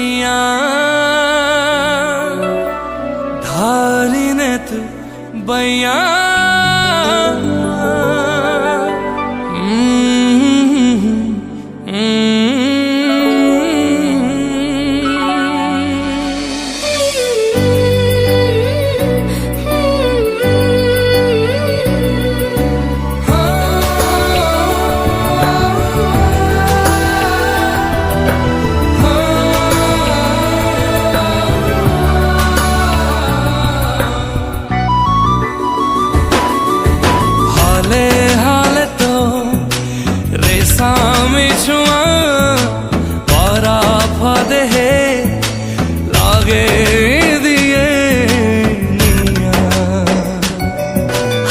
सैया धारी ने तू बैया सामी छुआ पारा फादे है लागे दिए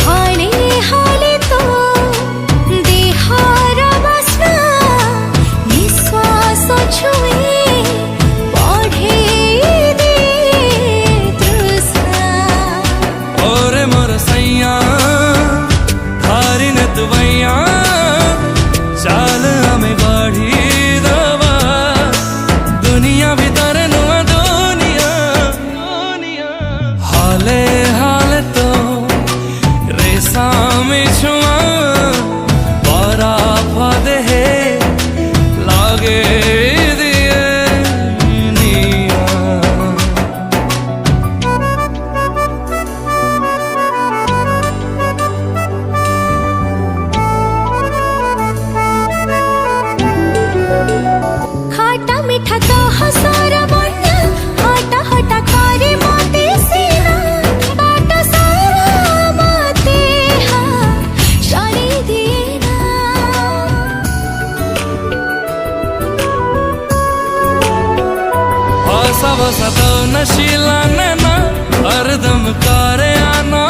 हाले हाले तो देहारा बसना निश्वास छुए बढ़े दिए तृष्णा और मोर सैया धारी ने तू बैया चाल हमें बढ़ी दवा दुनिया भीतर नुआ दुनिया हाले हाले तो रेसा में छुआ पारा फादे है लागे दिए निया खाटा मीठा तो हसारा बन्या हटा हटा करे मोते सीना बाटा सारा मोते हा शानी दिए ना बसा बसा तो नशीला नैना हरदम करे आना